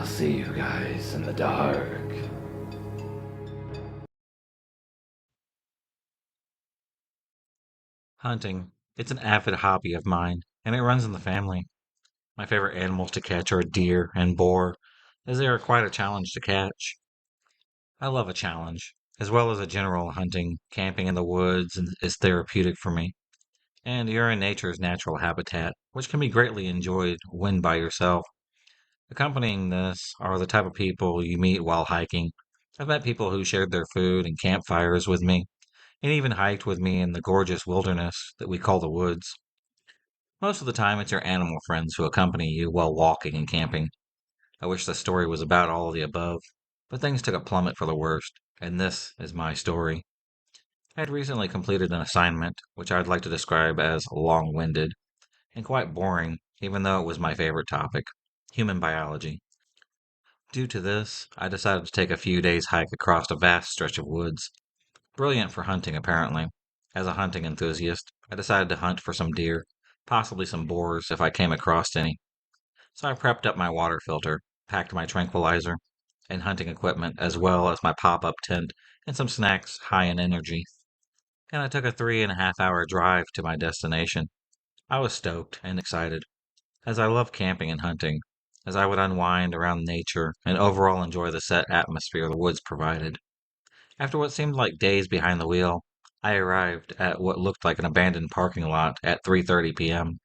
see you guys in the dark. Hunting. It's an avid hobby of mine, and it runs in the family. My favorite animals to catch are deer and boar, as they are quite a challenge to catch. I love a challenge, as well as a general hunting. Camping in the woods is therapeutic for me, and you're in nature's natural habitat, which can be greatly enjoyed when by yourself. Accompanying this are the type of people you meet while hiking. I've met people who shared their food and campfires with me, and even hiked with me in the gorgeous wilderness that we call the woods. Most of the time, it's your animal friends who accompany you while walking and camping. I wish the story was about all of the above, but things took a plummet for the worst, and this is my story. I had recently completed an assignment which I'd like to describe as long winded and quite boring, even though it was my favorite topic human biology. Due to this, I decided to take a few days' hike across a vast stretch of woods. Brilliant for hunting, apparently. As a hunting enthusiast, I decided to hunt for some deer, possibly some boars if I came across any. So I prepped up my water filter, packed my tranquilizer, and hunting equipment, as well as my pop up tent and some snacks high in energy. And I took a 3.5 hour drive to my destination. I was stoked and excited, as I love camping and hunting, as I would unwind around nature and overall enjoy the set atmosphere the woods provided. After what seemed like days behind the wheel, I arrived at what looked like an abandoned parking lot at 3:30 p.m.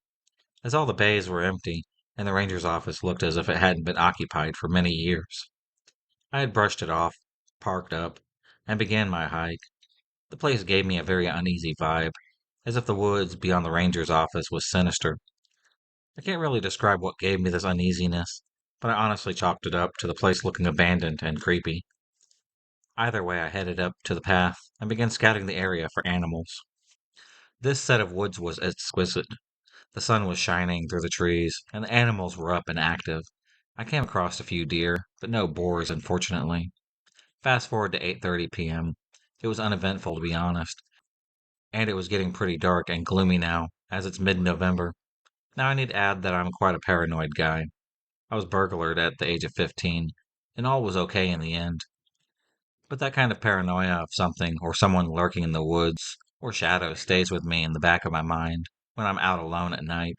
As all the bays were empty and the ranger's office looked as if it hadn't been occupied for many years. I had brushed it off, parked up, and began my hike. The place gave me a very uneasy vibe, as if the woods beyond the ranger's office was sinister. I can't really describe what gave me this uneasiness, but I honestly chalked it up to the place looking abandoned and creepy. Either way, I headed up to the path and began scouting the area for animals. This set of woods was exquisite. The sun was shining through the trees, and the animals were up and active. I came across a few deer, but no boars, unfortunately. Fast forward to 8:30 p.m. It was uneventful, to be honest, and it was getting pretty dark and gloomy now, as it's mid-November. Now I need to add that I'm quite a paranoid guy. I was burglared at the age of 15, and all was okay in the end. But that kind of paranoia of something or someone lurking in the woods or shadows stays with me in the back of my mind when I'm out alone at night.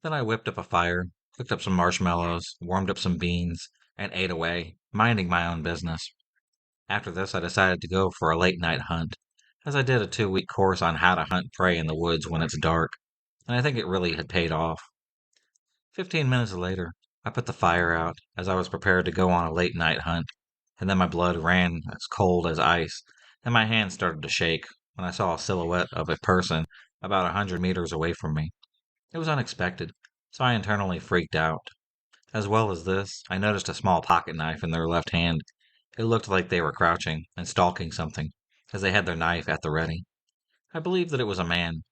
Then I whipped up a fire, cooked up some marshmallows, warmed up some beans, and ate away, minding my own business. After this, I decided to go for a late night hunt, as I did a 2 week course on how to hunt prey in the woods when it's dark, and I think it really had paid off. 15 minutes later, I put the fire out as I was prepared to go on a late night hunt, and then my blood ran as cold as ice, and my hands started to shake when I saw a silhouette of a person about 100 meters away from me. It was unexpected, so I internally freaked out. As well as this, I noticed a small pocket knife in their left hand. It looked like they were crouching and stalking something, as they had their knife at the ready. I believe that it was a man,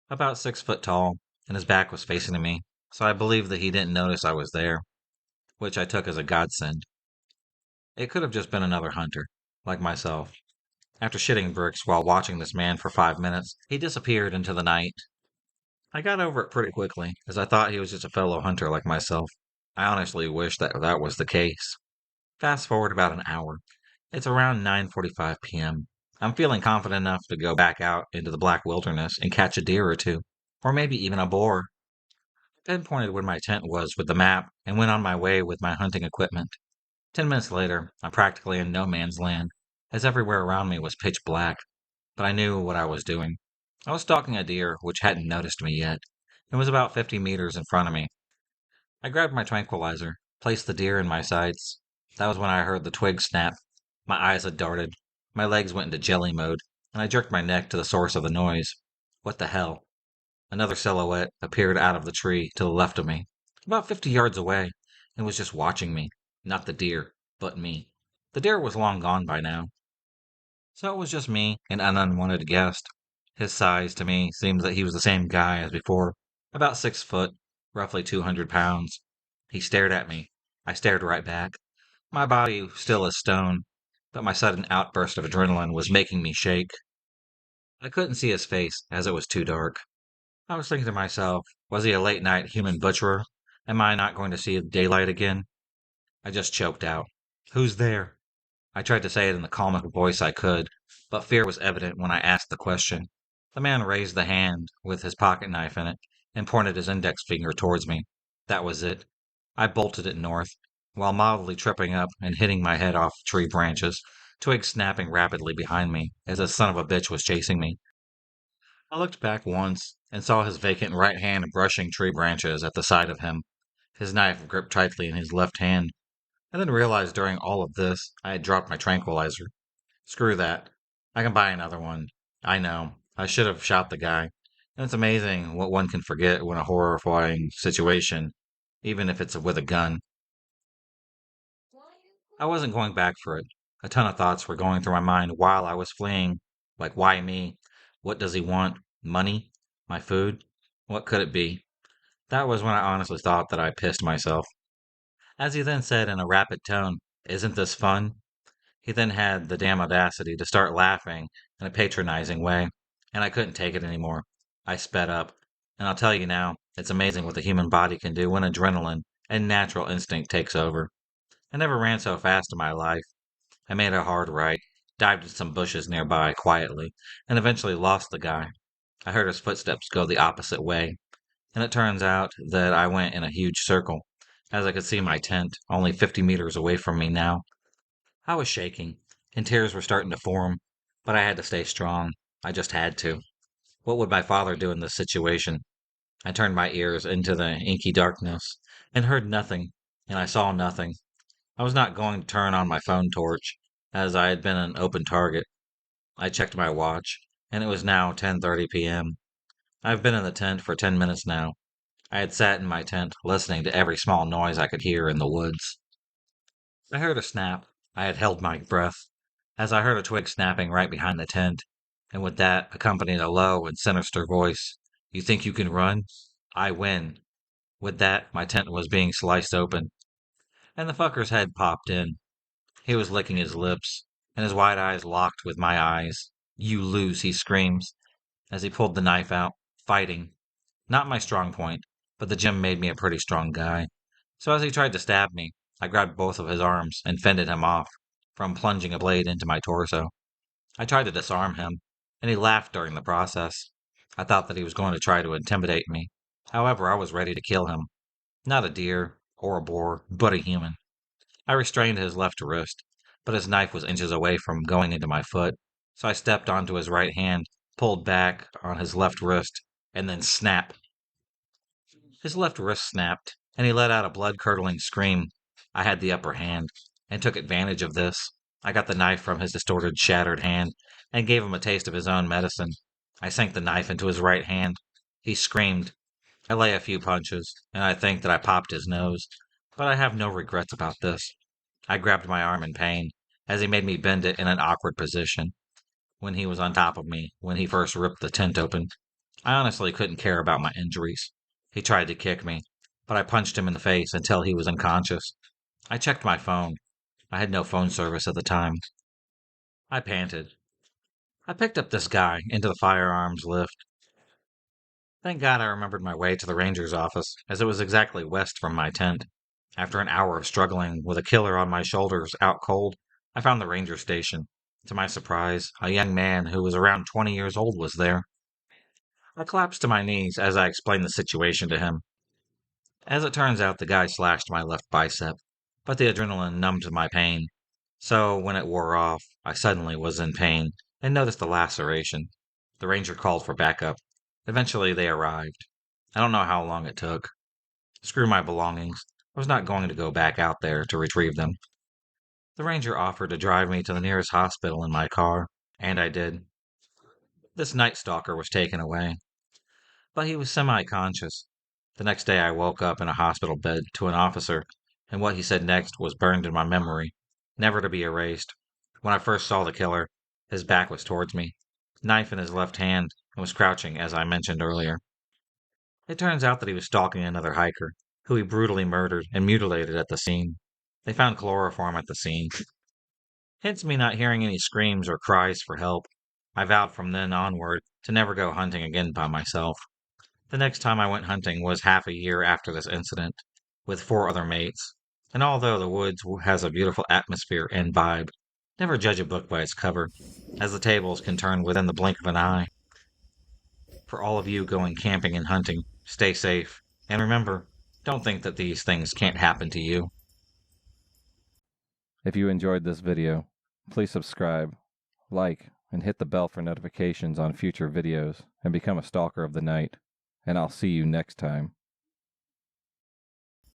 about 6 foot tall, and his back was facing to me, so I believe that he didn't notice I was there, which I took as a godsend. It could have just been another hunter, like myself. After shitting bricks while watching this man for 5 minutes, he disappeared into the night. I got over it pretty quickly, as I thought he was just a fellow hunter like myself. I honestly wish that that was the case. Fast forward about an hour. It's around 9:45 p.m. I'm feeling confident enough to go back out into the black wilderness and catch a deer or two, or maybe even a boar. I pinpointed where my tent was with the map and went on my way with my hunting equipment. 10 minutes later, I'm practically in no man's land, as everywhere around me was pitch black, but I knew what I was doing. I was stalking a deer which hadn't noticed me yet. It was about 50 meters in front of me. I grabbed my tranquilizer, placed the deer in my sights. That was when I heard the twig snap. My eyes had darted. My legs went into jelly mode, and I jerked my neck to the source of the noise. What the hell? Another silhouette appeared out of the tree to the left of me, about 50 yards away, and was just watching me. Not the deer, but me. The deer was long gone by now, so it was just me and an unwanted guest. His size to me seemed that he was the same guy as before, about 6 foot, roughly 200 pounds. He stared at me. I stared right back. My body still as stone, but my sudden outburst of adrenaline was making me shake. I couldn't see his face as it was too dark. I was thinking to myself, was he a late night human butcherer? Am I not going to see daylight again? I just choked out. Who's there? I tried to say it in the calmest voice I could, but fear was evident when I asked the question. The man raised the hand with his pocket knife in it and pointed his index finger towards me. That was it. I bolted it north, while mildly tripping up and hitting my head off tree branches, twigs snapping rapidly behind me as the son of a bitch was chasing me. I looked back once and saw his vacant right hand brushing tree branches at the side of him, his knife gripped tightly in his left hand. I then realized during all of this I had dropped my tranquilizer. Screw that. I can buy another one. I know. I should have shot the guy. And it's amazing what one can forget when a horrifying situation, even if it's with a gun. I wasn't going back for it. A ton of thoughts were going through my mind while I was fleeing. Like, why me? What does he want? Money? My food? What could it be? That was when I honestly thought that I pissed myself. As he then said in a rapid tone, "Isn't this fun?" He then had the damn audacity to start laughing in a patronizing way, and I couldn't take it anymore. I sped up, and I'll tell you now, it's amazing what the human body can do when adrenaline and natural instinct takes over. I never ran so fast in my life. I made a hard right, dived into some bushes nearby quietly, and eventually lost the guy. I heard his footsteps go the opposite way, and it turns out that I went in a huge circle, as I could see my tent only 50 meters away from me now. I was shaking, and tears were starting to form, but I had to stay strong. I just had to. What would my father do in this situation? I turned my ears into the inky darkness and heard nothing, and I saw nothing. I was not going to turn on my phone torch, as I had been an open target. I checked my watch, and it was now 10:30 p.m. I've been in the tent for 10 minutes now. I had sat in my tent, listening to every small noise I could hear in the woods. I heard a snap. I had held my breath, as I heard a twig snapping right behind the tent, and with that accompanied a low and sinister voice. "You think you can run? I win." With that, my tent was being sliced open, and the fucker's head popped in. He was licking his lips, and his wide eyes locked with my eyes. "You lose," he screams, as he pulled the knife out. Fighting. Not my strong point, but the gym made me a pretty strong guy. So as he tried to stab me, I grabbed both of his arms and fended him off from plunging a blade into my torso. I tried to disarm him, and he laughed during the process. I thought that he was going to try to intimidate me. However, I was ready to kill him. Not a deer or a boar, but a human. I restrained his left wrist, but his knife was inches away from going into my foot, so I stepped onto his right hand, pulled back on his left wrist, and then snap. His left wrist snapped, and he let out a blood-curdling scream. I had the upper hand, and took advantage of this. I got the knife from his distorted, shattered hand, and gave him a taste of his own medicine. I sank the knife into his right hand. He screamed. I lay a few punches, and I think that I popped his nose, but I have no regrets about this. I grabbed my arm in pain, as he made me bend it in an awkward position when he was on top of me when he first ripped the tent open. I honestly couldn't care about my injuries. He tried to kick me, but I punched him in the face until he was unconscious. I checked my phone. I had no phone service at the time. I panted. I picked up this guy into the firearms lift. Thank God I remembered my way to the ranger's office, as it was exactly west from my tent. After an hour of struggling with a killer on my shoulders out cold, I found the ranger station. To my surprise, a young man who was around 20 years old was there. I collapsed to my knees as I explained the situation to him. As it turns out, the guy slashed my left bicep, but the adrenaline numbed my pain. So when it wore off, I suddenly was in pain and noticed a laceration. The ranger called for backup. Eventually, they arrived. I don't know how long it took. Screw my belongings. I was not going to go back out there to retrieve them. The ranger offered to drive me to the nearest hospital in my car, and I did. This night stalker was taken away, but he was semi-conscious. The next day I woke up in a hospital bed to an officer, and what he said next was burned in my memory, never to be erased. When I first saw the killer, his back was towards me, knife in his left hand, and was crouching as I mentioned earlier. It turns out that he was stalking another hiker, who he brutally murdered and mutilated at the scene. They found chloroform at the scene, hence me not hearing any screams or cries for help. I vowed from then onward to never go hunting again by myself. The next time I went hunting was half a year after this incident. with 4 other mates. And although the woods has a beautiful atmosphere and vibe, never judge a book by its cover, as the tables can turn within the blink of an eye. For all of you going camping and hunting, stay safe, and remember, don't think that these things can't happen to you. If you enjoyed this video, please subscribe, like, and hit the bell for notifications on future videos, and become a stalker of the night. And I'll see you next time.